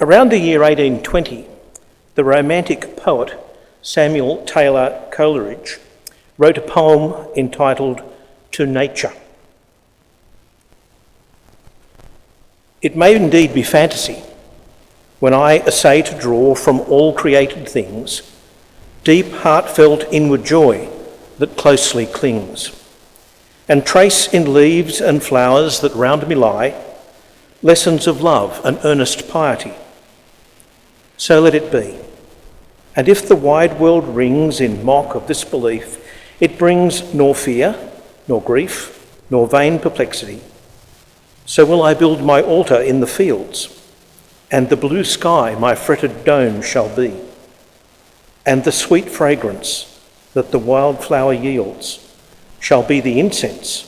Around the year 1820, the Romantic poet Samuel Taylor Coleridge wrote a poem entitled To Nature. It may indeed be fantasy when I essay to draw from all created things deep heartfelt inward joy that closely clings, and trace in leaves and flowers that round me lie lessons of love and earnest piety. So let it be. And if the wide world rings in mock of this belief, it brings nor fear, nor grief, nor vain perplexity. So will I build my altar in the fields, and the blue sky my fretted dome shall be, and the sweet fragrance that the wild flower yields shall be the incense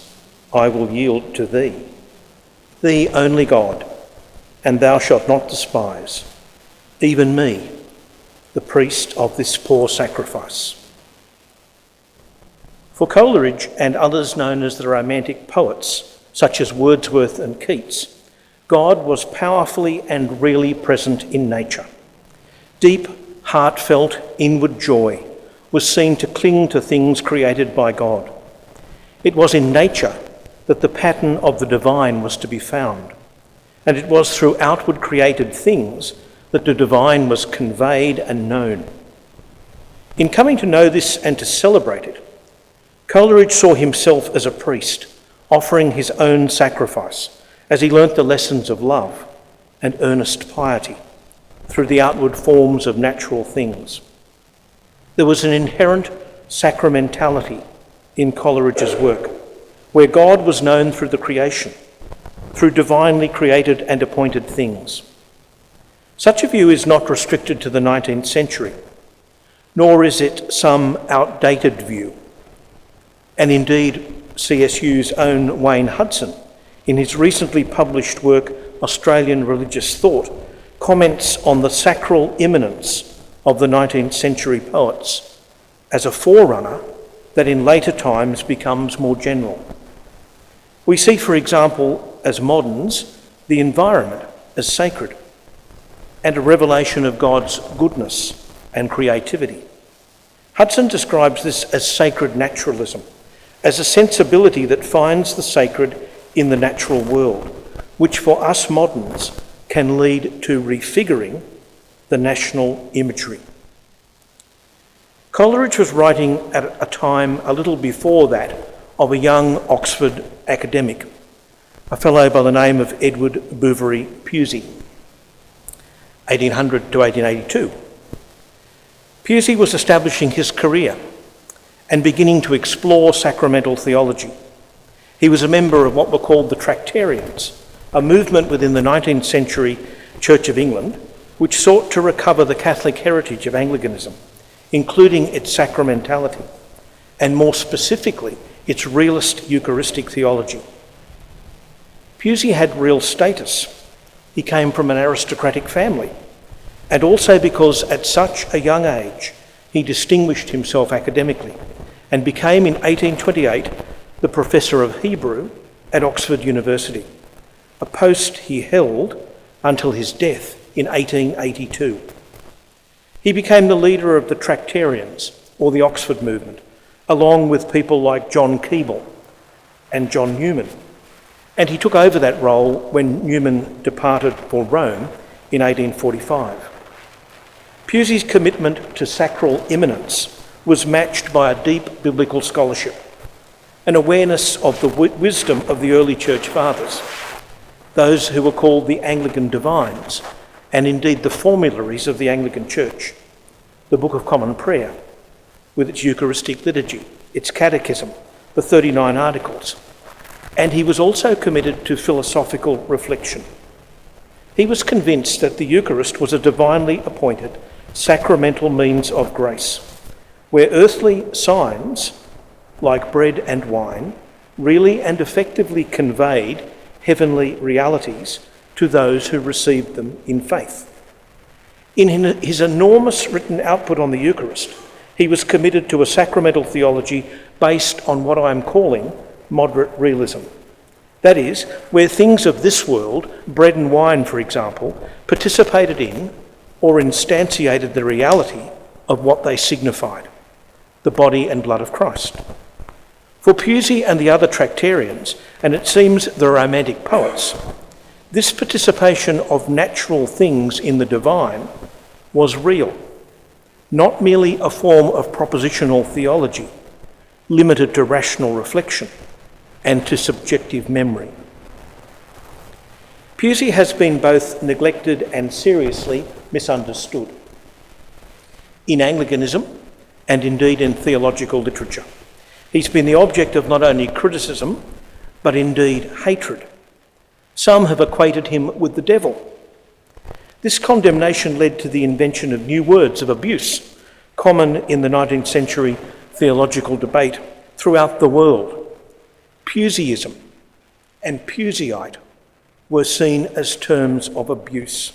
I will yield to thee. Thee only God, and thou shalt not despise, even me, the priest of this poor sacrifice. For Coleridge and others known as the Romantic poets, such as Wordsworth and Keats, God was powerfully and really present in nature. Deep, heartfelt, inward joy was seen to cling to things created by God. It was in nature that the pattern of the divine was to be found, and it was through outward created things that the divine was conveyed and known. In coming to know this and to celebrate it, Coleridge saw himself as a priest, offering his own sacrifice as he learnt the lessons of love and earnest piety through the outward forms of natural things. There was an inherent sacramentality in Coleridge's work, where God was known through the creation, through divinely created and appointed things. Such a view is not restricted to the 19th century, nor is it some outdated view. And indeed, CSU's own Wayne Hudson, in his recently published work, Australian Religious Thought, comments on the sacral immanence of the 19th century poets as a forerunner that in later times becomes more general. We see, for example, as moderns, the environment as sacred, and a revelation of God's goodness and creativity. Hudson describes this as sacred naturalism, as a sensibility that finds the sacred in the natural world, which for us moderns can lead to refiguring the national imagery. Coleridge was writing at a time a little before that of a young Oxford academic, a fellow by the name of Edward Bouverie Pusey, 1800 to 1882. Pusey was establishing his career and beginning to explore sacramental theology. He was a member of what were called the Tractarians, a movement within the 19th century Church of England which sought to recover the Catholic heritage of Anglicanism, including its sacramentality, and more specifically, its realist Eucharistic theology. Pusey had real status. He came from an aristocratic family, and also because at such a young age he distinguished himself academically and became in 1828 the Professor of Hebrew at Oxford University, a post he held until his death in 1882. He became the leader of the Tractarians, or the Oxford movement, along with people like John Keble and John Newman, and he took over that role when Newman departed for Rome in 1845. Pusey's commitment to sacral immanence was matched by a deep biblical scholarship, an awareness of the wisdom of the early church fathers, those who were called the Anglican divines, and indeed the formularies of the Anglican Church, the Book of Common Prayer, with its Eucharistic liturgy, its catechism, the 39 articles. And he was also committed to philosophical reflection. He was convinced that the Eucharist was a divinely appointed sacramental means of grace, where earthly signs, like bread and wine, really and effectively conveyed heavenly realities to those who received them in faith. In his enormous written output on the Eucharist, he was committed to a sacramental theology based on what I am calling moderate realism, That is, where things of this world, bread and wine for example, participated in or instantiated the reality of what they signified, the body and blood of Christ. For Pusey and the other Tractarians, and it seems the Romantic poets, this participation of natural things in the divine was real, not merely a form of propositional theology, limited to rational reflection and to subjective memory. Pusey has been both neglected and seriously misunderstood in Anglicanism and indeed in theological literature. He's been the object of not only criticism, but indeed hatred. Some have equated him with the devil. This condemnation led to the invention of new words of abuse, common in the 19th century theological debate throughout the world. Puseyism and Puseyite were seen as terms of abuse.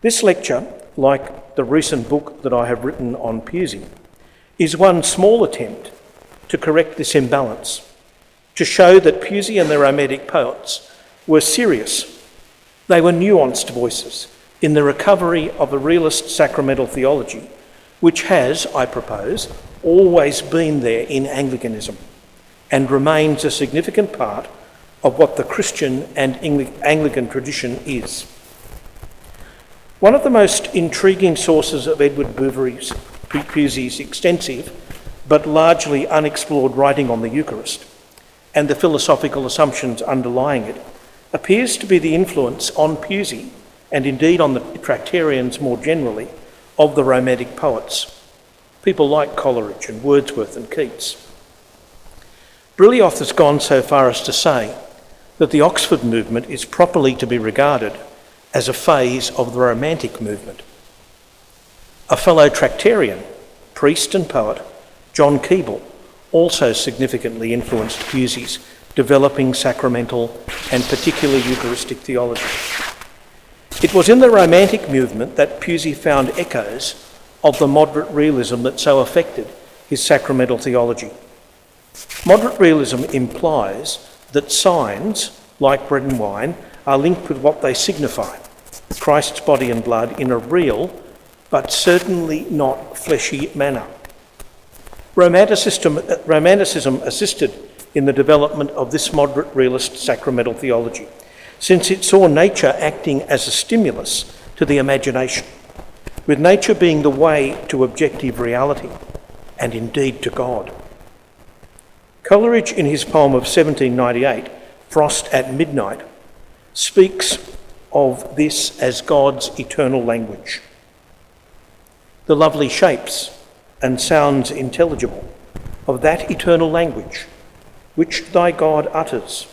This lecture, like the recent book that I have written on Pusey, is one small attempt to correct this imbalance, to show that Pusey and the Romantic poets were serious. They were nuanced voices in the recovery of a realist sacramental theology, which has, I propose, always been there in Anglicanism and remains a significant part of what the Christian and Anglican tradition is. One of the most intriguing sources of Edward Bouverie Pusey's extensive but largely unexplored writing on the Eucharist and the philosophical assumptions underlying it appears to be the influence on Pusey, and indeed on the Tractarians more generally, of the Romantic poets, people like Coleridge and Wordsworth and Keats. Brilioth has gone so far as to say that the Oxford movement is properly to be regarded as a phase of the Romantic movement. A fellow Tractarian, priest and poet, John Keble, also significantly influenced Pusey's developing sacramental and particularly Eucharistic theology. It was in the Romantic movement that Pusey found echoes of the moderate realism that so affected his sacramental theology. Moderate realism implies that signs, like bread and wine, are linked with what they signify, Christ's body and blood, in a real but certainly not fleshy manner. Romanticism assisted in the development of this moderate realist sacramental theology, since it saw nature acting as a stimulus to the imagination, with nature being the way to objective reality and indeed to God. Coleridge, in his poem of 1798, Frost at Midnight, speaks of this as God's eternal language. The lovely shapes and sounds intelligible of that eternal language which thy God utters,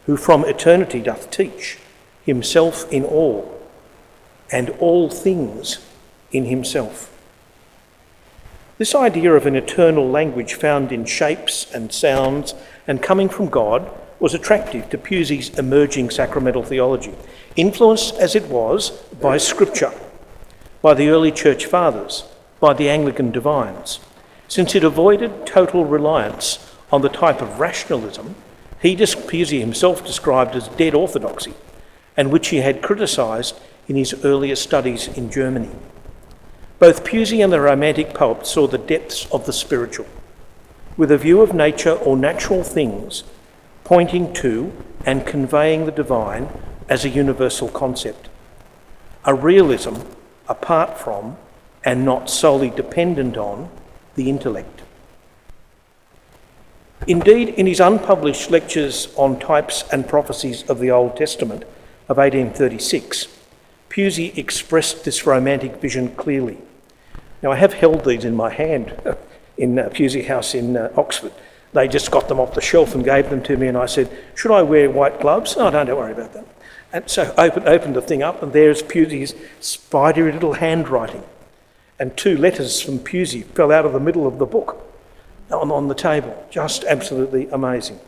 who from eternity doth teach himself in all, and all things in himself. This idea of an eternal language found in shapes and sounds and coming from God was attractive to Pusey's emerging sacramental theology, influenced as it was by Scripture, by the early church fathers, by the Anglican divines, since it avoided total reliance on the type of rationalism Pusey himself described as dead orthodoxy, and which he had criticised in his earlier studies in Germany. Both Pusey and the Romantic poets saw the depths of the spiritual, with a view of nature or natural things pointing to and conveying the divine as a universal concept, a realism apart from and not solely dependent on the intellect. Indeed, in his unpublished lectures on types and prophecies of the Old Testament of 1836, Pusey expressed this Romantic vision clearly. Now, I have held these in my hand in Pusey House in Oxford. They just got them off the shelf and gave them to me, and I said, should I wear white gloves? Oh, don't worry about that. And so opened the thing up, and there's Pusey's spidery little handwriting. And 2 letters from Pusey fell out of the middle of the book on the table. Just absolutely amazing.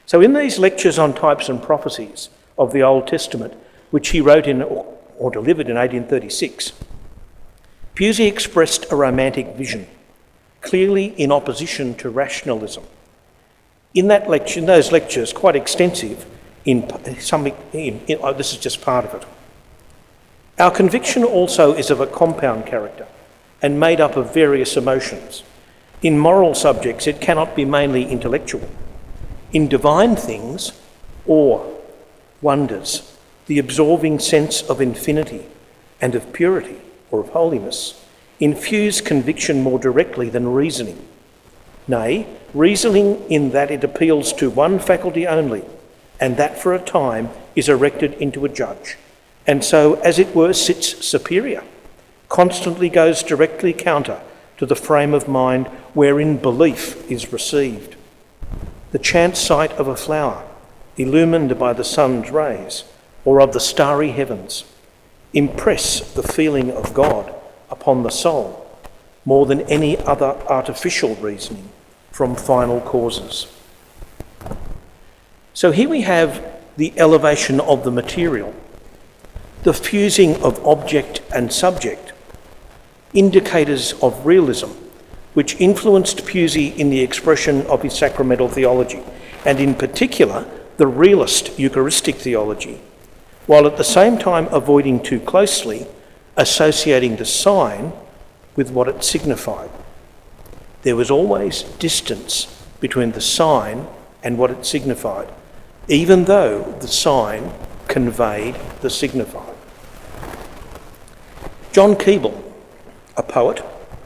So in these lectures on types and prophecies of the Old Testament, which he wrote in or delivered in 1836, Pusey expressed a Romantic vision, clearly in opposition to rationalism. In those lectures, quite extensive, this is just part of it. Our conviction also is of a compound character and made up of various emotions. In moral subjects, it cannot be mainly intellectual. In divine things, awe, wonders, the absorbing sense of infinity and of purity or of holiness, infuse conviction more directly than reasoning. Nay, reasoning in that it appeals to one faculty only, and that for a time is erected into a judge, and so, as it were, sits superior, constantly goes directly counter to the frame of mind wherein belief is received. The chance sight of a flower, illumined by the sun's rays, or of the starry heavens, impress the feeling of God upon the soul more than any other artificial reasoning from final causes. So here we have the elevation of the material, the fusing of object and subject, indicators of realism, which influenced Pusey in the expression of his sacramental theology, and in particular the realist Eucharistic theology, while at the same time avoiding too closely associating the sign with what it signified. There was always distance between the sign and what it signified, even though the sign conveyed the signified. John Keble, a poet,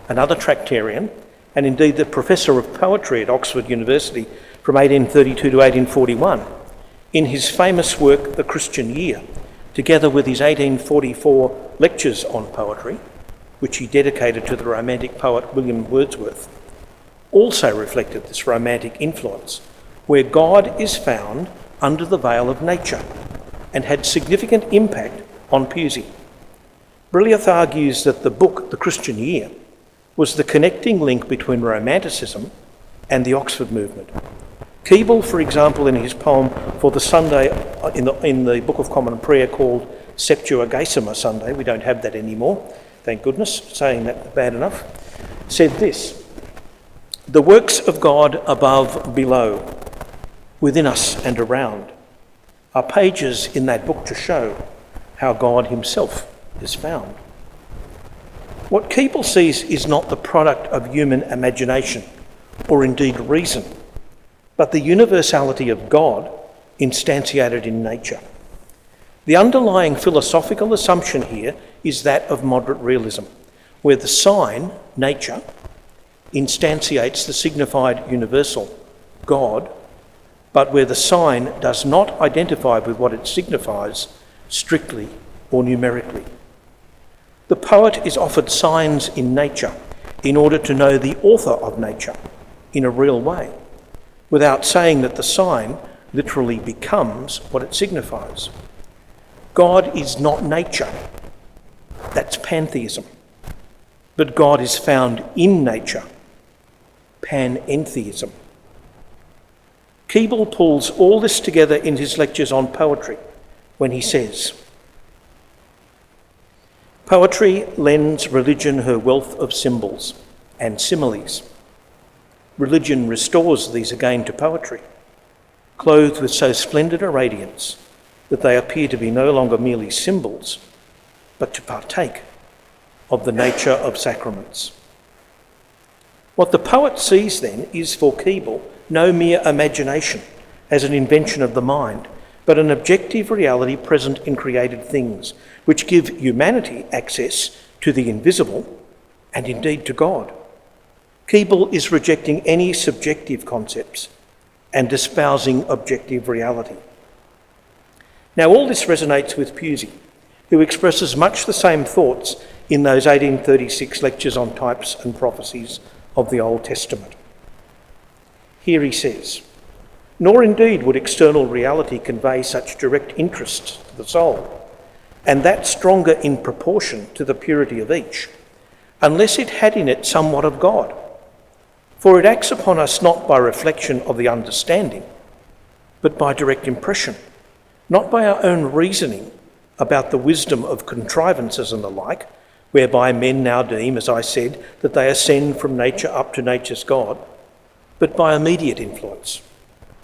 another Tractarian, and indeed the professor of poetry at Oxford University from 1832 to 1841, in his famous work The Christian Year, together with his 1844 lectures on poetry, which he dedicated to the romantic poet William Wordsworth, also reflected this romantic influence, where God is found under the veil of nature, and had significant impact on Pusey. Brilliant argues that the book, The Christian Year, was the connecting link between Romanticism and the Oxford movement. Keble, for example, in his poem for the Sunday in the Book of Common Prayer called Septuagesima Sunday, we don't have that anymore, thank goodness, saying that bad enough, said this: "The works of God above, below, within us and around, are pages in that book to show how God himself is found." What Keble sees is not the product of human imagination, or indeed reason, but the universality of God instantiated in nature. The underlying philosophical assumption here is that of moderate realism, where the sign, nature, instantiates the signified universal, God, but where the sign does not identify with what it signifies strictly or numerically. The poet is offered signs in nature in order to know the author of nature in a real way, without saying that the sign literally becomes what it signifies. God is not nature, that's pantheism, but God is found in nature, panentheism. Keble pulls all this together in his lectures on poetry when he says, "Poetry lends religion her wealth of symbols and similes. Religion restores these again to poetry, clothed with so splendid a radiance that they appear to be no longer merely symbols, but to partake of the nature of sacraments." What the poet sees then is for Keble no mere imagination as an invention of the mind, but an objective reality present in created things, which give humanity access to the invisible and indeed to God. Keble is rejecting any subjective concepts and espousing objective reality. Now all this resonates with Pusey, who expresses much the same thoughts in those 1836 lectures on types and prophecies of the Old Testament. Here he says, "Nor indeed would external reality convey such direct interest to the soul, and that stronger in proportion to the purity of each, unless it had in it somewhat of God. For it acts upon us not by reflection of the understanding, but by direct impression, not by our own reasoning about the wisdom of contrivances and the like, whereby men now deem, as I said, that they ascend from nature up to nature's God, but by immediate influence,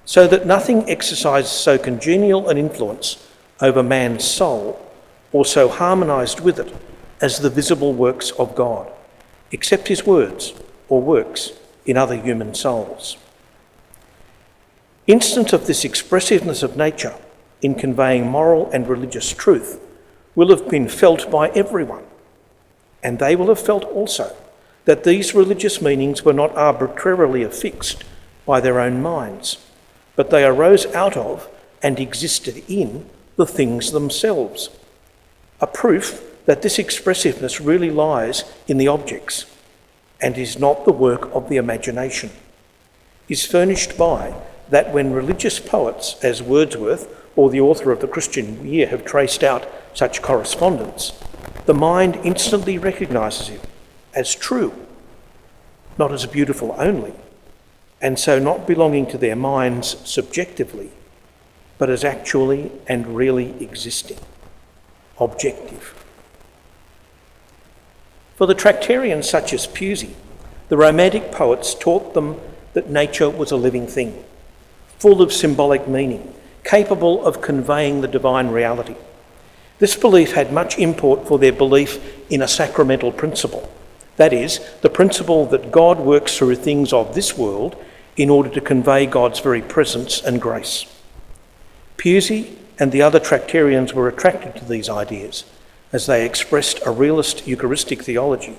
so that nothing exercises so congenial an influence over man's soul or so harmonised with it as the visible works of God, except his words or works in other human souls. Instance of this expressiveness of nature in conveying moral and religious truth will have been felt by everyone, and they will have felt also that these religious meanings were not arbitrarily affixed by their own minds, but they arose out of and existed in the things themselves, a proof that this expressiveness really lies in the objects and is not the work of the imagination, is furnished by that when religious poets as Wordsworth or the author of the Christian Year have traced out such correspondence, the mind instantly recognises it as true, not as beautiful only, and so not belonging to their minds subjectively, but as actually and really existing, objective. For the Tractarians such as Pusey, the Romantic poets taught them that nature was a living thing, full of symbolic meaning, capable of conveying the divine reality. This belief had much import for their belief in a sacramental principle, that is, the principle that God works through things of this world in order to convey God's very presence and grace. Pusey and the other Tractarians were attracted to these ideas as they expressed a realist Eucharistic theology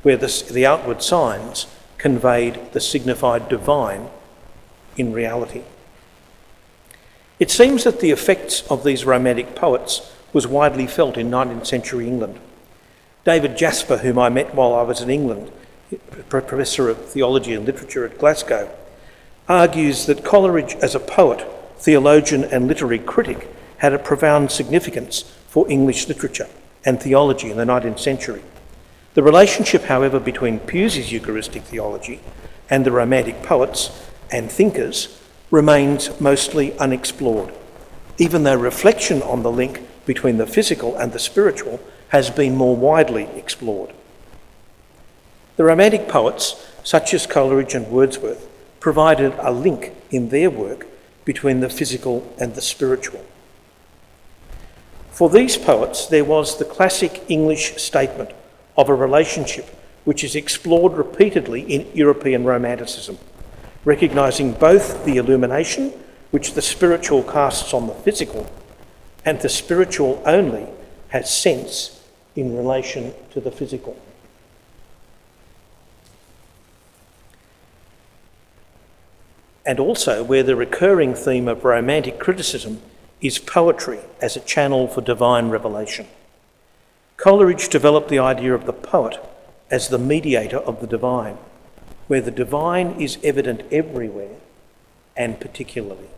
where the outward signs conveyed the signified divine in reality. It seems that the effects of these Romantic poets was widely felt in 19th century England. David Jasper, whom I met while I was in England, Professor of Theology and Literature at Glasgow, argues that Coleridge as a poet, theologian and literary critic had a profound significance for English literature and theology in the 19th century. The relationship, however, between Pusey's Eucharistic theology and the Romantic poets and thinkers remains mostly unexplored, even though reflection on the link between the physical and the spiritual has been more widely explored. The Romantic poets, such as Coleridge and Wordsworth, provided a link in their work between the physical and the spiritual. For these poets, there was the classic English statement of a relationship which is explored repeatedly in European Romanticism, recognising both the illumination which the spiritual casts on the physical and the spiritual only has sense in relation to the physical. And also where the recurring theme of Romantic criticism is poetry as a channel for divine revelation. Coleridge developed the idea of the poet as the mediator of the divine, where the divine is evident everywhere and particularly.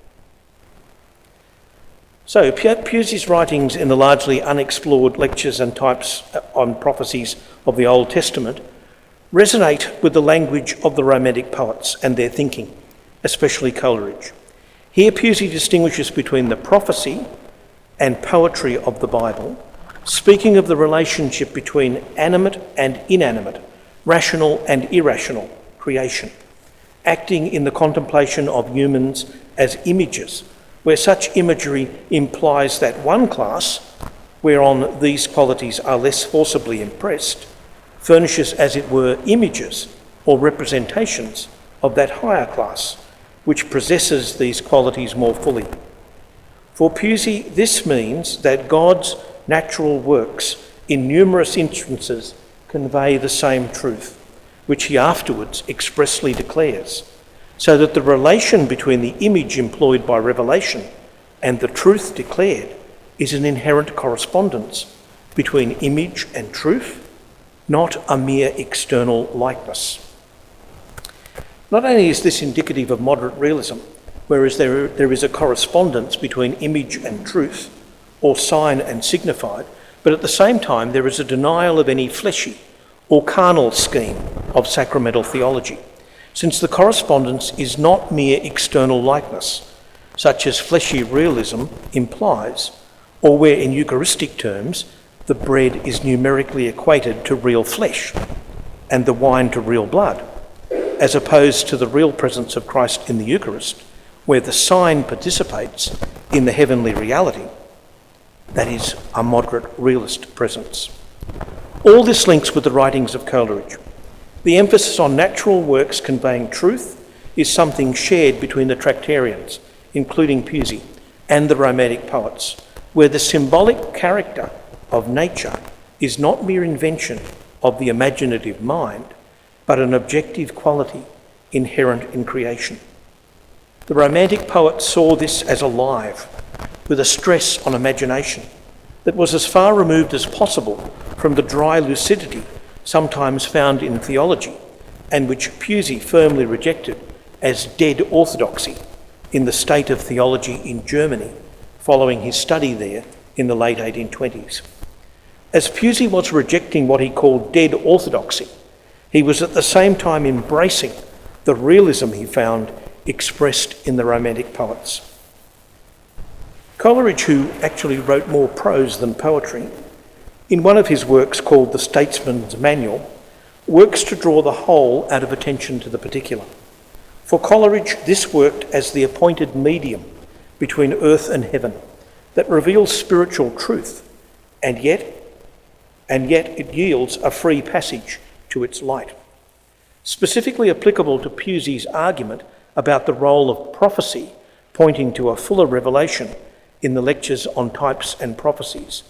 So Pusey's writings in the largely unexplored lectures and types on prophecies of the Old Testament resonate with the language of the Romantic poets and their thinking, especially Coleridge. Here Pusey distinguishes between the prophecy and poetry of the Bible, speaking of the relationship between animate and inanimate, rational and irrational creation, acting in the contemplation of humans as images, where such imagery implies that one class, whereon these qualities are less forcibly impressed, furnishes, as it were, images or representations of that higher class, which possesses these qualities more fully. For Pusey, this means that God's natural works in numerous instances convey the same truth, which he afterwards expressly declares, so that the relation between the image employed by revelation and the truth declared is an inherent correspondence between image and truth, not a mere external likeness. Not only is this indicative of moderate realism, whereas there is a correspondence between image and truth, or sign and signified, but at the same time there is a denial of any fleshy or carnal scheme of sacramental theology, since the correspondence is not mere external likeness, such as fleshy realism implies, or where in Eucharistic terms the bread is numerically equated to real flesh and the wine to real blood, as opposed to the real presence of Christ in the Eucharist, where the sign participates in the heavenly reality, that is, a moderate realist presence. All this links with the writings of Coleridge. The emphasis on natural works conveying truth is something shared between the Tractarians, including Pusey, and the Romantic poets, where the symbolic character of nature is not mere invention of the imaginative mind, but an objective quality inherent in creation. The Romantic poets saw this as alive, with a stress on imagination that was as far removed as possible from the dry lucidity sometimes found in theology, and which Pusey firmly rejected as dead orthodoxy in the state of theology in Germany following his study there in the late 1820s. As Pusey was rejecting what he called dead orthodoxy, he was at the same time embracing the realism he found expressed in the Romantic poets. Coleridge, who actually wrote more prose than poetry, in one of his works called The Statesman's Manual, works to draw the whole out of attention to the particular. For Coleridge, this worked as the appointed medium between earth and heaven that reveals spiritual truth, and yet it yields a free passage to its light. Specifically applicable to Pusey's argument about the role of prophecy pointing to a fuller revelation in the lectures on types and prophecies,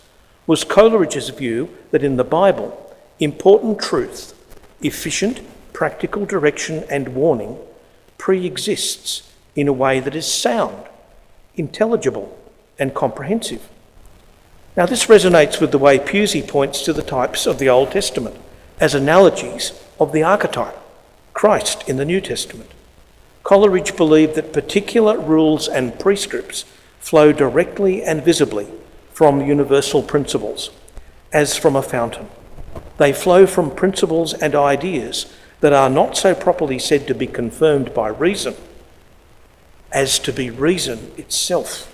was Coleridge's view that in the Bible, important truth, efficient, practical direction and warning pre-exists in a way that is sound, intelligible and comprehensive. Now this resonates with the way Pusey points to the types of the Old Testament as analogies of the archetype, Christ in the New Testament. Coleridge believed that particular rules and prescripts flow directly and visibly from universal principles, as from a fountain. They flow from principles and ideas that are not so properly said to be confirmed by reason as to be reason itself.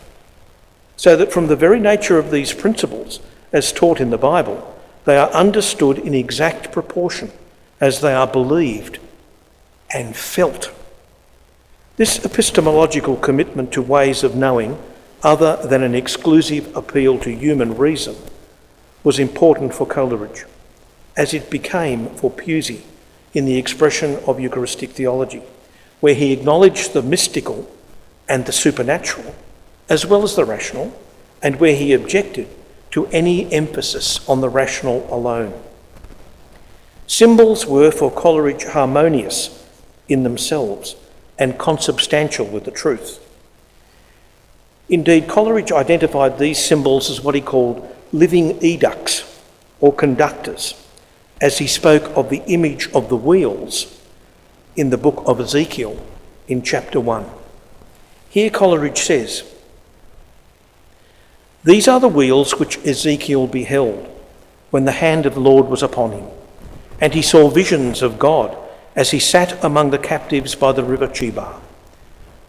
So that from the very nature of these principles, as taught in the Bible, they are understood in exact proportion as they are believed and felt. This epistemological commitment to ways of knowing other than an exclusive appeal to human reason was important for Coleridge, as it became for Pusey in the expression of Eucharistic theology, where he acknowledged the mystical and the supernatural, as well as the rational, and where he objected to any emphasis on the rational alone. Symbols were for Coleridge harmonious in themselves and consubstantial with the truth. Indeed, Coleridge identified these symbols as what he called living edicts or conductors, as he spoke of the image of the wheels in the book of Ezekiel in chapter 1. Here Coleridge says, "These are the wheels which Ezekiel beheld when the hand of the Lord was upon him, and he saw visions of God as he sat among the captives by the river Chebar.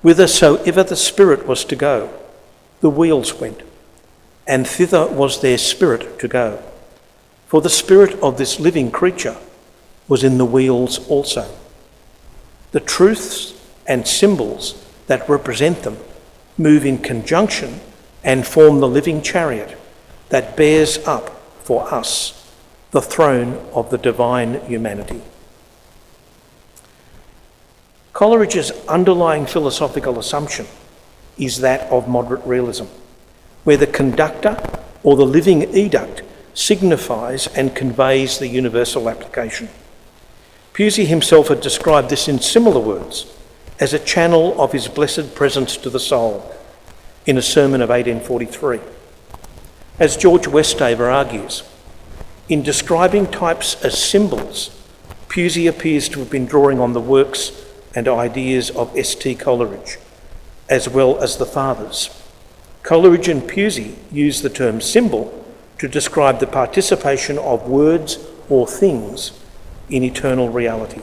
Whithersoever the Spirit was to go, the wheels went, and thither was their spirit to go. For the spirit of this living creature was in the wheels also. The truths and symbols that represent them move in conjunction and form the living chariot that bears up for us the throne of the divine humanity." Coleridge's underlying philosophical assumption is that of moderate realism, where the conductor or the living edict signifies and conveys the universal application. Pusey himself had described this in similar words as a channel of his blessed presence to the soul in a sermon of 1843. As George Westaver argues, in describing types as symbols, Pusey appears to have been drawing on the works and ideas of S.T. Coleridge, as well as the Fathers. Coleridge and Pusey use the term symbol to describe the participation of words or things in eternal reality.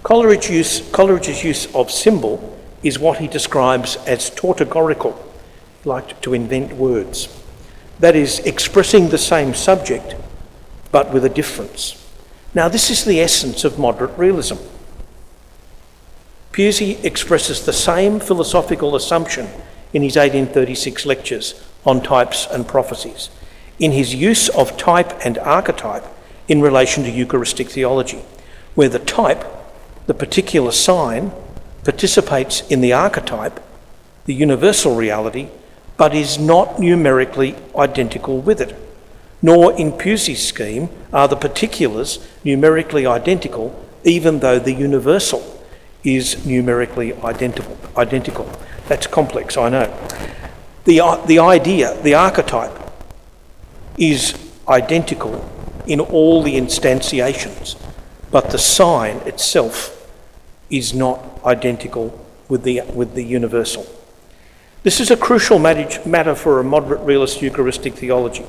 Coleridge's use of symbol is what he describes as tautogorical, like to invent words. That is, expressing the same subject, but with a difference. Now, this is the essence of moderate realism. Pusey expresses the same philosophical assumption in his 1836 lectures on types and prophecies, in his use of type and archetype in relation to Eucharistic theology, where the type, the particular sign, participates in the archetype, the universal reality, but is not numerically identical with it. Nor in Pusey's scheme are the particulars numerically identical, even though the universal is numerically identical. That's complex, I know. The idea, the archetype, is identical in all the instantiations, but the sign itself is not identical with the universal. This is a crucial matter for a moderate realist Eucharistic theology,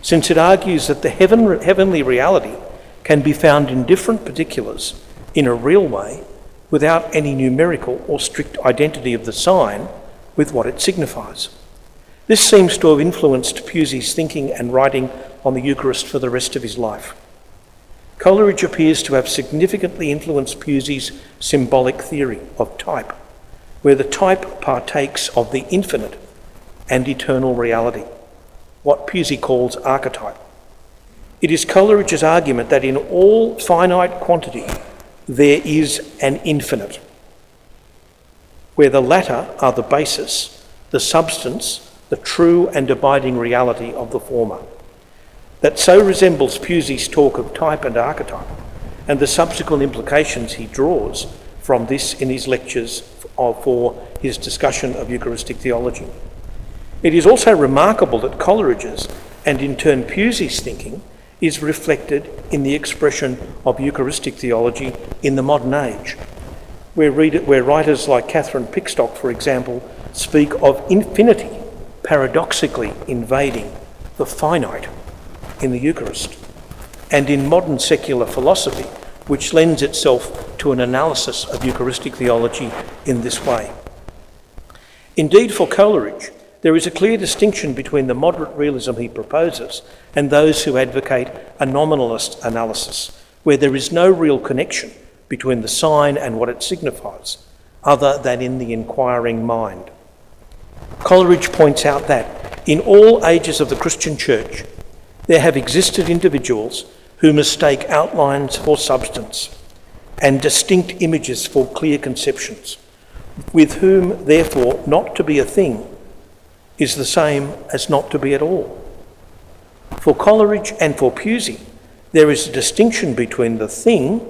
since it argues that the heavenly reality can be found in different particulars in a real way without any numerical or strict identity of the sign with what it signifies. This seems to have influenced Pusey's thinking and writing on the Eucharist for the rest of his life. Coleridge appears to have significantly influenced Pusey's symbolic theory of type, where the type partakes of the infinite and eternal reality, what Pusey calls archetype. It is Coleridge's argument that in all finite quantity there is an infinite, where the latter are the basis, the substance, the true and abiding reality of the former, that so resembles Pusey's talk of type and archetype and the subsequent implications he draws from this in his lectures for his discussion of Eucharistic theology. It is also remarkable that Coleridge's, and in turn Pusey's thinking, is reflected in the expression of Eucharistic theology in the modern age, where writers like Catherine Pickstock, for example, speak of infinity paradoxically invading the finite in the Eucharist, and in modern secular philosophy, which lends itself to an analysis of Eucharistic theology in this way. Indeed, for Coleridge, there is a clear distinction between the moderate realism he proposes and those who advocate a nominalist analysis, where there is no real connection between the sign and what it signifies, other than in the inquiring mind. Coleridge points out that in all ages of the Christian Church, there have existed individuals who mistake outlines for substance and distinct images for clear conceptions, with whom, therefore, not to be a thing is the same as not to be at all. For Coleridge and for Pusey, there is a distinction between the thing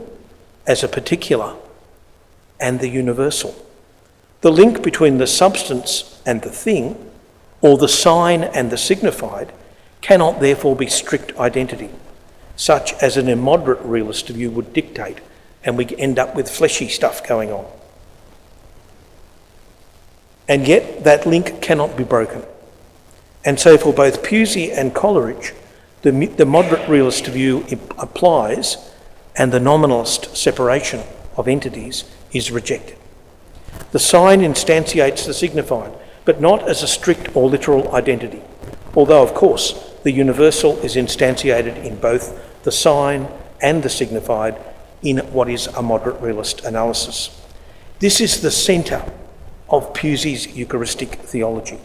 as a particular and the universal. The link between the substance and the thing, or the sign and the signified, cannot therefore be strict identity, such as an immoderate realist view would dictate, and we end up with fleshy stuff going on. And yet that link cannot be broken. And so for both Pusey and Coleridge, the moderate realist view applies, and the nominalist separation of entities is rejected. The sign instantiates the signified, but not as a strict or literal identity, although, of course, the universal is instantiated in both the sign and the signified in what is a moderate realist analysis. This is the centre of Pusey's Eucharistic theology.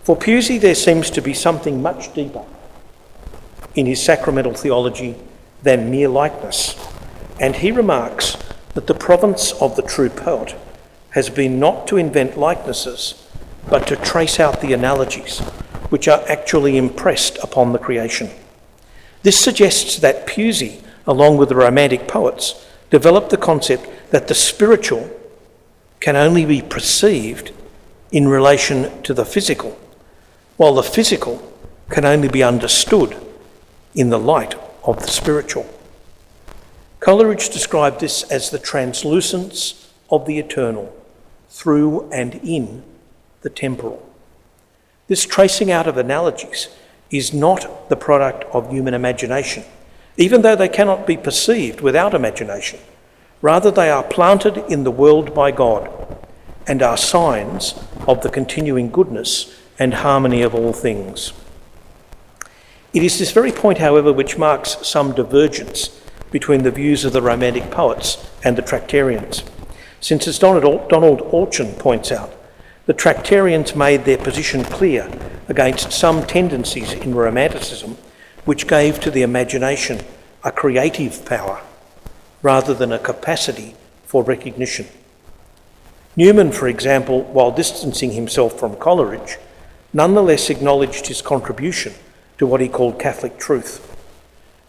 For Pusey, there seems to be something much deeper in his sacramental theology than mere likeness, and he remarks that the province of the true poet has been not to invent likenesses, but to trace out the analogies which are actually impressed upon the creation. This suggests that Pusey, along with the Romantic poets, developed the concept that the spiritual can only be perceived in relation to the physical, while the physical can only be understood in the light of the spiritual. Coleridge described this as the translucence of the eternal through and in the temporal. This tracing out of analogies is not the product of human imagination, even though they cannot be perceived without imagination. Rather, they are planted in the world by God and are signs of the continuing goodness and harmony of all things. It is this very point, however, which marks some divergence between the views of the Romantic poets and the Tractarians. Since, as Donald Orchin points out, the Tractarians made their position clear against some tendencies in Romanticism which gave to the imagination a creative power rather than a capacity for recognition. Newman, for example, while distancing himself from Coleridge, nonetheless acknowledged his contribution to what he called Catholic truth.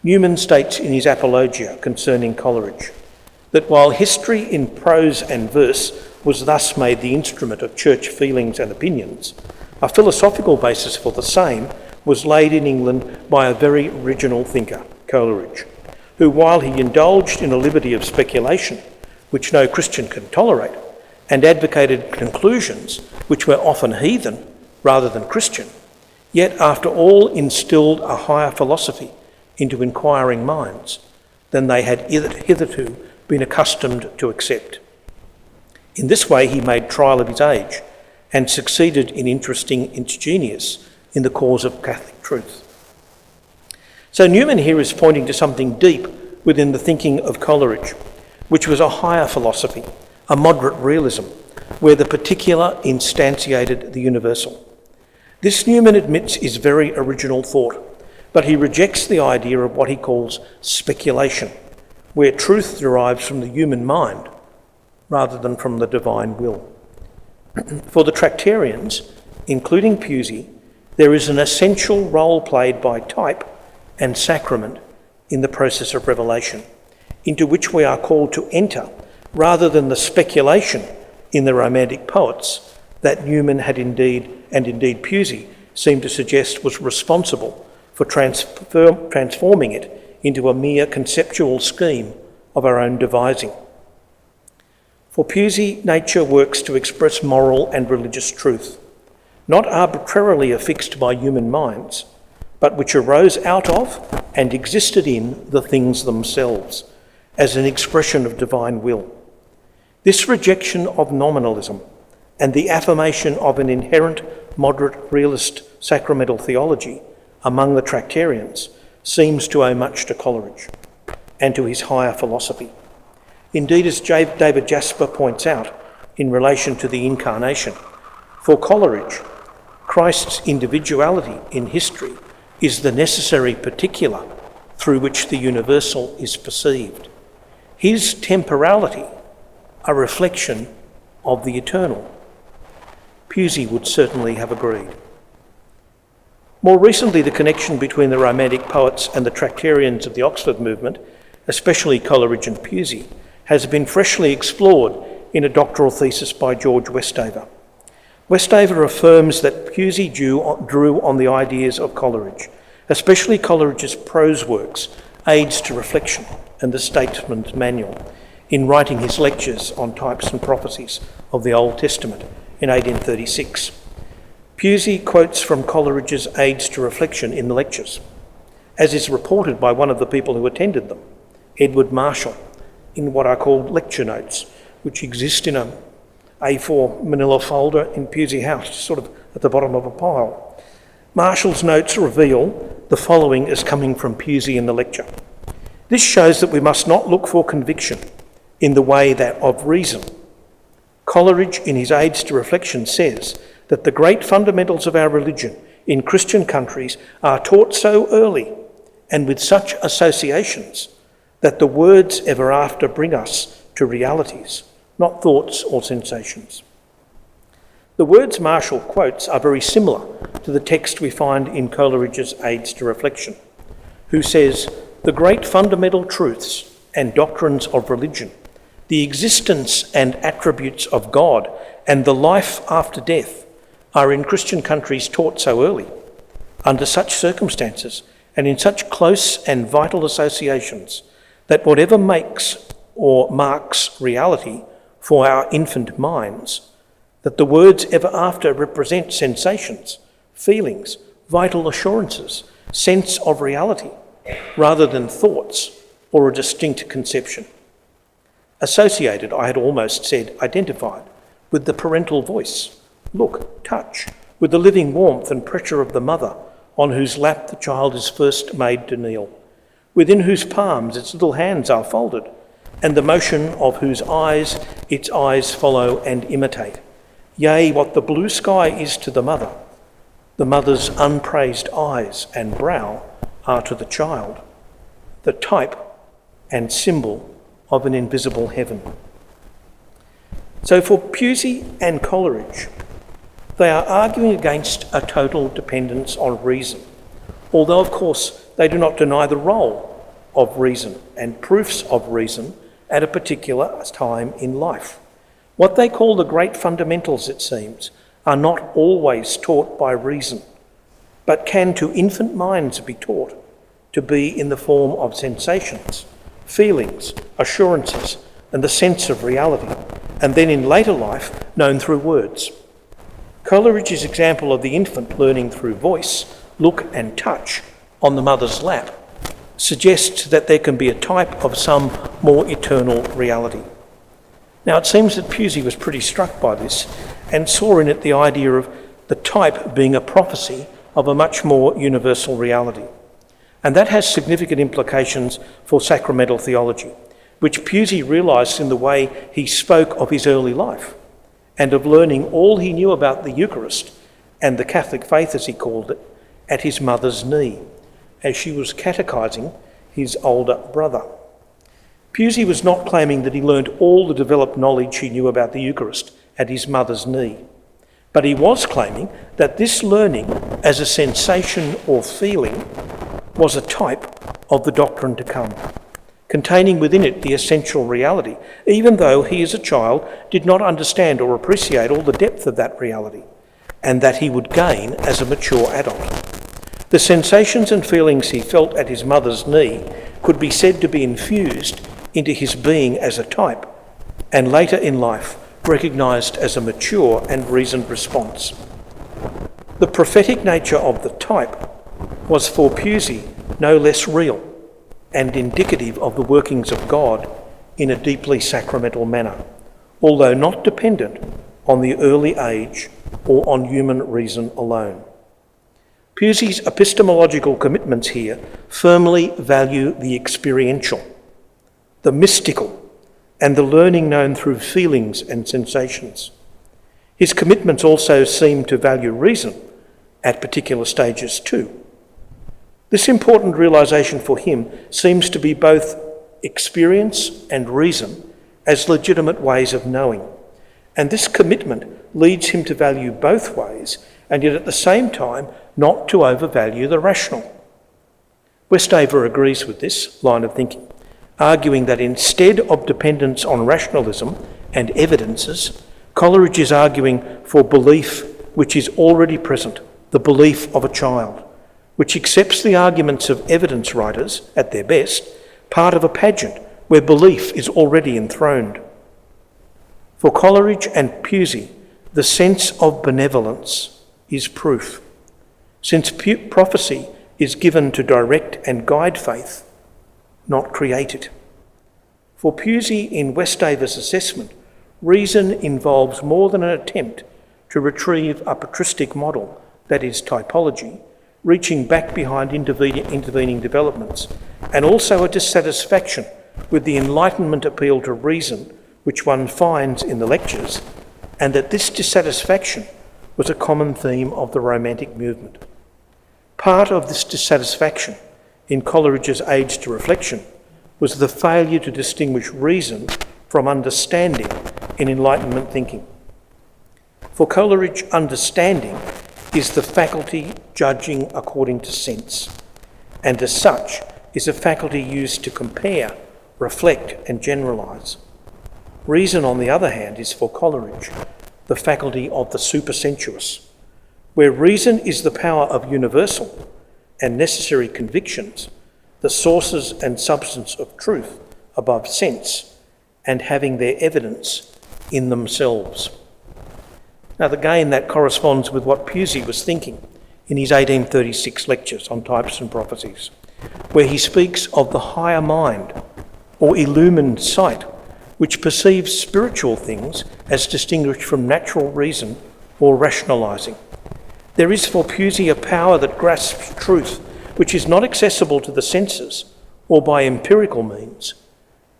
Newman states in his Apologia concerning Coleridge that while history in prose and verse was thus made the instrument of church feelings and opinions, a philosophical basis for the same was laid in England by a very original thinker, Coleridge, who, while he indulged in a liberty of speculation, which no Christian can tolerate, and advocated conclusions which were often heathen rather than Christian, yet after all instilled a higher philosophy into inquiring minds than they had hitherto been accustomed to accept. In this way he made trial of his age and succeeded in interesting ingenious in the cause of Catholic truth. So Newman here is pointing to something deep within the thinking of Coleridge, which was a higher philosophy, a moderate realism, where the particular instantiated the universal. This, Newman admits, is very original thought, but he rejects the idea of what he calls speculation, where truth derives from the human mind rather than from the divine will. For the Tractarians, including Pusey, there is an essential role played by type and sacrament in the process of revelation, into which we are called to enter, rather than the speculation in the Romantic poets that Newman had indeed Pusey seemed to suggest was responsible for transforming it into a mere conceptual scheme of our own devising. For Pusey, nature works to express moral and religious truth, not arbitrarily affixed by human minds, but which arose out of and existed in the things themselves, as an expression of divine will. This rejection of nominalism and the affirmation of an inherent moderate realist sacramental theology among the Tractarians seems to owe much to Coleridge and to his higher philosophy. Indeed, as David Jasper points out in relation to the Incarnation, for Coleridge, Christ's individuality in history is the necessary particular through which the universal is perceived. His temporality, a reflection of the eternal. Pusey would certainly have agreed. More recently, the connection between the Romantic poets and the Tractarians of the Oxford movement, especially Coleridge and Pusey, has been freshly explored in a doctoral thesis by George Westaver. Westaver affirms that Pusey drew on the ideas of Coleridge, especially Coleridge's prose works, Aids to Reflection and the Statesman's Manual, in writing his lectures on types and prophecies of the Old Testament in 1836. Pusey quotes from Coleridge's Aids to Reflection in the lectures, as is reported by one of the people who attended them, Edward Marshall, in what are called lecture notes, which exist in a A4 manila folder in Pusey House, sort of at the bottom of a pile. Marshall's notes reveal the following as coming from Pusey in the lecture. This shows that we must not look for conviction in the way that of reason. Coleridge, in his Aids to Reflection, says that the great fundamentals of our religion in Christian countries are taught so early and with such associations that the words ever after bring us to realities, not thoughts or sensations. The words Marshall quotes are very similar to the text we find in Coleridge's Aids to Reflection, who says, "The great fundamental truths and doctrines of religion, the existence and attributes of God and the life after death are in Christian countries taught so early, under such circumstances and in such close and vital associations, that whatever makes or marks reality for our infant minds, that the words ever after represent sensations, feelings, vital assurances, sense of reality, rather than thoughts or a distinct conception. Associated, I had almost said identified, with the parental voice, look, touch, with the living warmth and pressure of the mother on whose lap the child is first made to kneel, within whose palms its little hands are folded, and the motion of whose eyes its eyes follow and imitate. Yea, what the blue sky is to the mother's unpraised eyes and brow are to the child, the type and symbol of an invisible heaven. So for Pusey and Coleridge, they are arguing against a total dependence on reason, although of course they do not deny the role of reason and proofs of reason at a particular time in life. What they call the great fundamentals, it seems, are not always taught by reason, but can to infant minds be taught to be in the form of sensations, feelings, assurances, and the sense of reality, and then in later life known through words. Coleridge's example of the infant learning through voice, look and touch on the mother's lap suggests that there can be a type of some more eternal reality. Now it seems that Pusey was pretty struck by this and saw in it the idea of the type being a prophecy of a much more universal reality. And that has significant implications for sacramental theology, which Pusey realised in the way he spoke of his early life and of learning all he knew about the Eucharist and the Catholic faith, as he called it, at his mother's knee, as she was catechising his older brother. Pusey was not claiming that he learned all the developed knowledge he knew about the Eucharist at his mother's knee, but he was claiming that this learning as a sensation or feeling was a type of the doctrine to come, containing within it the essential reality, even though he as a child did not understand or appreciate all the depth of that reality, and that he would gain as a mature adult. The sensations and feelings he felt at his mother's knee could be said to be infused into his being as a type, and later in life recognised as a mature and reasoned response. The prophetic nature of the type was for Pusey no less real and indicative of the workings of God in a deeply sacramental manner, although not dependent on the early age or on human reason alone. Pusey's epistemological commitments here firmly value the experiential, the mystical, and the learning known through feelings and sensations. His commitments also seem to value reason at particular stages too. This important realisation for him seems to be both experience and reason as legitimate ways of knowing, and this commitment leads him to value both ways and yet at the same time not to overvalue the rational. Westaver agrees with this line of thinking, arguing that instead of dependence on rationalism and evidences, Coleridge is arguing for belief which is already present, the belief of a child, which accepts the arguments of evidence writers, at their best, part of a pageant where belief is already enthroned. For Coleridge and Pusey, the sense of benevolence is proof, since prophecy is given to direct and guide faith, not create it. For Pusey, in Westaver's assessment, reason involves more than an attempt to retrieve a patristic model, that is typology, reaching back behind intervening developments, and also a dissatisfaction with the Enlightenment appeal to reason which one finds in the lectures, and that this dissatisfaction was a common theme of the Romantic movement. Part of this dissatisfaction in Coleridge's Age to Reflection was the failure to distinguish reason from understanding in Enlightenment thinking. For Coleridge, understanding is the faculty judging according to sense, and as such is a faculty used to compare, reflect and generalise. Reason, on the other hand, is for Coleridge the faculty of the supersensuous, where reason is the power of universal and necessary convictions, the sources and substance of truth above sense, and having their evidence in themselves. Now again, that corresponds with what Pusey was thinking in his 1836 lectures on types and prophecies, where he speaks of the higher mind or illumined sight, which perceives spiritual things as distinguished from natural reason or rationalising. There is for Pusey a power that grasps truth, which is not accessible to the senses or by empirical means,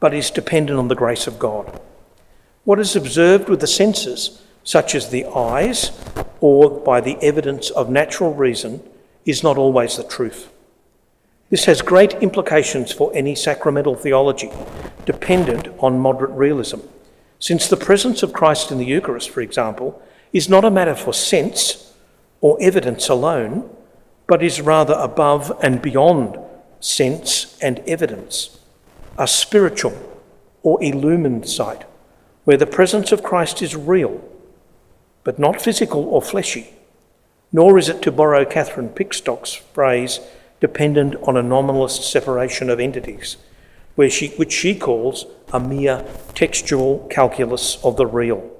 but is dependent on the grace of God. What is observed with the senses, such as the eyes, or by the evidence of natural reason, is not always the truth. This has great implications for any sacramental theology dependent on moderate realism, since the presence of Christ in the Eucharist, for example, is not a matter for sense or evidence alone, but is rather above and beyond sense and evidence, a spiritual or illumined sight, where the presence of Christ is real, but not physical or fleshy, nor is it, to borrow Catherine Pickstock's phrase, dependent on a nominalist separation of entities, which she calls a mere textual calculus of the real,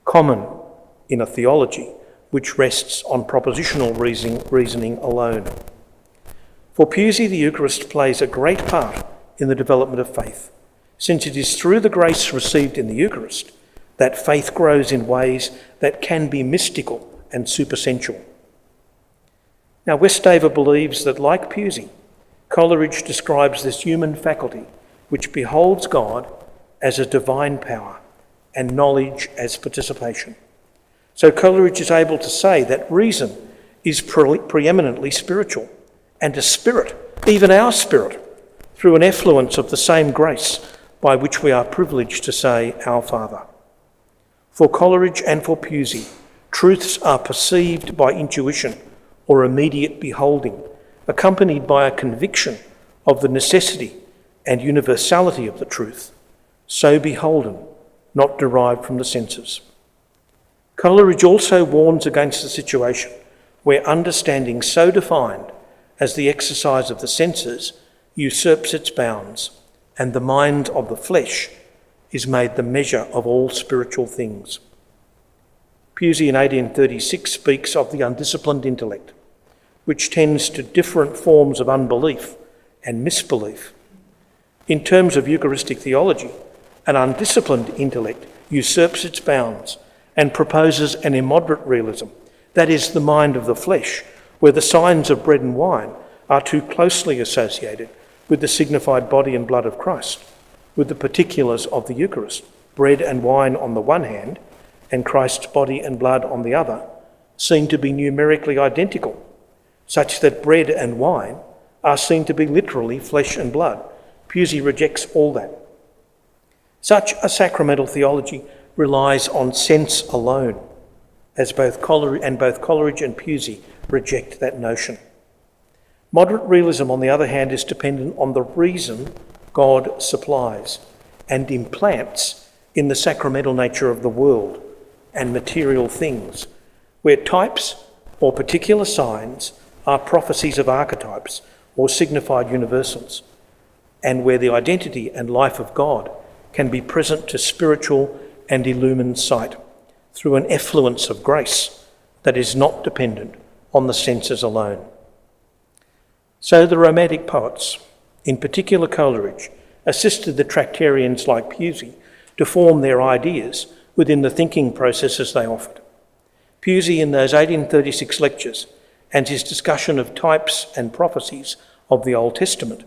common in a theology which rests on propositional reasoning alone. For Pusey, the Eucharist plays a great part in the development of faith, since it is through the grace received in the Eucharist that faith grows in ways that can be mystical and supersensual. Now, Westaver believes that, like Pusey, Coleridge describes this human faculty which beholds God as a divine power and knowledge as participation. So Coleridge is able to say that reason is preeminently spiritual, and a spirit, even our spirit, through an effluence of the same grace by which we are privileged to say, Our Father. For Coleridge and for Pusey, truths are perceived by intuition or immediate beholding, accompanied by a conviction of the necessity and universality of the truth, so beholden, not derived from the senses. Coleridge also warns against the situation where understanding so defined as the exercise of the senses usurps its bounds, and the mind of the flesh is made the measure of all spiritual things. Pusey in 1836 speaks of the undisciplined intellect, which tends to different forms of unbelief and misbelief. In terms of Eucharistic theology, an undisciplined intellect usurps its bounds and proposes an immoderate realism, that is, the mind of the flesh, where the signs of bread and wine are too closely associated with the signified body and blood of Christ, with the particulars of the Eucharist, bread and wine on the one hand, and Christ's body and blood on the other, seen to be numerically identical, such that bread and wine are seen to be literally flesh and blood. Pusey rejects all that. Such a sacramental theology relies on sense alone, as both Coleridge and Pusey reject that notion. Moderate realism, on the other hand, is dependent on the reason God supplies and implants in the sacramental nature of the world and material things, where types or particular signs are prophecies of archetypes or signified universals, and where the identity and life of God can be present to spiritual and illumined sight through an effluence of grace that is not dependent on the senses alone. So the Romantic poets, in particular Coleridge, assisted the Tractarians like Pusey to form their ideas within the thinking processes they offered. Pusey, in those 1836 lectures and his discussion of types and prophecies of the Old Testament,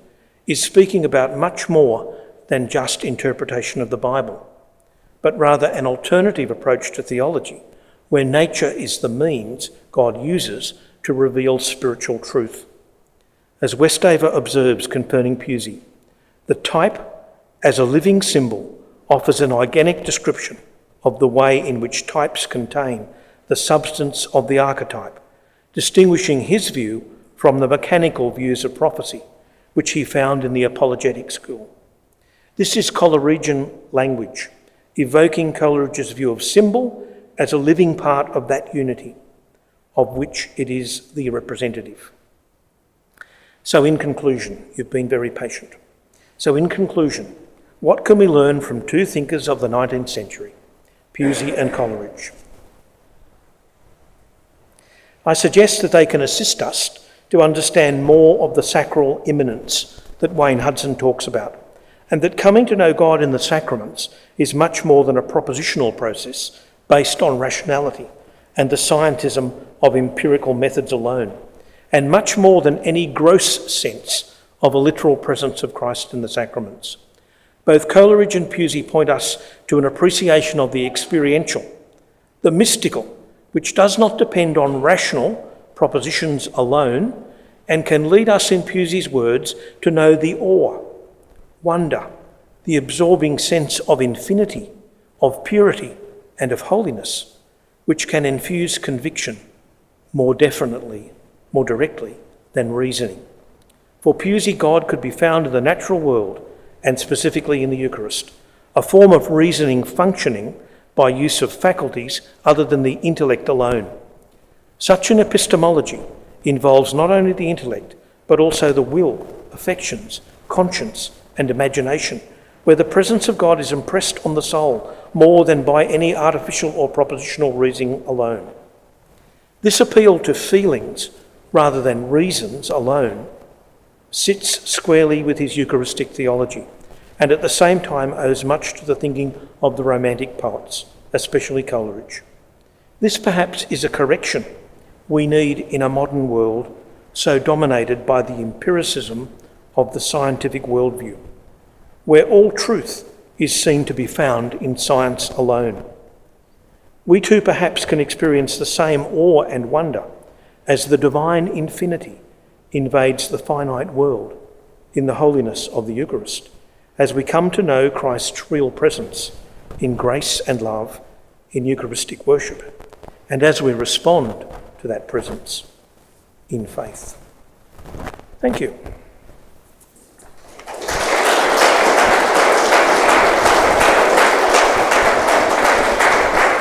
is speaking about much more than just interpretation of the Bible, but rather an alternative approach to theology, where nature is the means God uses to reveal spiritual truth. As Westaver observes concerning Pusey, the type as a living symbol offers an organic description of the way in which types contain the substance of the archetype, distinguishing his view from the mechanical views of prophecy, which he found in the apologetic school. This is Coleridgean language, evoking Coleridge's view of symbol as a living part of that unity, of which it is the representative. So in conclusion, you've been very patient. So in conclusion, what can we learn from two thinkers of the 19th century, Pusey and Coleridge? I suggest that they can assist us to understand more of the sacral immanence that Wayne Hudson talks about, and that coming to know God in the sacraments is much more than a propositional process based on rationality and the scientism of empirical methods alone, and much more than any gross sense of a literal presence of Christ in the sacraments. Both Coleridge and Pusey point us to an appreciation of the experiential, the mystical, which does not depend on rational propositions alone and can lead us, in Pusey's words, to know the awe, wonder, the absorbing sense of infinity, of purity and of holiness, which can infuse conviction more definitely, more directly than reasoning. For Pusey, God could be found in the natural world and specifically in the Eucharist, a form of reasoning functioning by use of faculties other than the intellect alone. Such an epistemology involves not only the intellect, but also the will, affections, conscience, and imagination, where the presence of God is impressed on the soul more than by any artificial or propositional reasoning alone. This appeal to feelings rather than reasons alone sits squarely with his Eucharistic theology, and at the same time owes much to the thinking of the Romantic poets, especially Coleridge. This perhaps is a correction we need in a modern world so dominated by the empiricism of the scientific worldview, where all truth is seen to be found in science alone. We too perhaps can experience the same awe and wonder as the divine infinity invades the finite world in the holiness of the Eucharist, as we come to know Christ's real presence in grace and love in Eucharistic worship, and as we respond to that presence in faith. Thank you.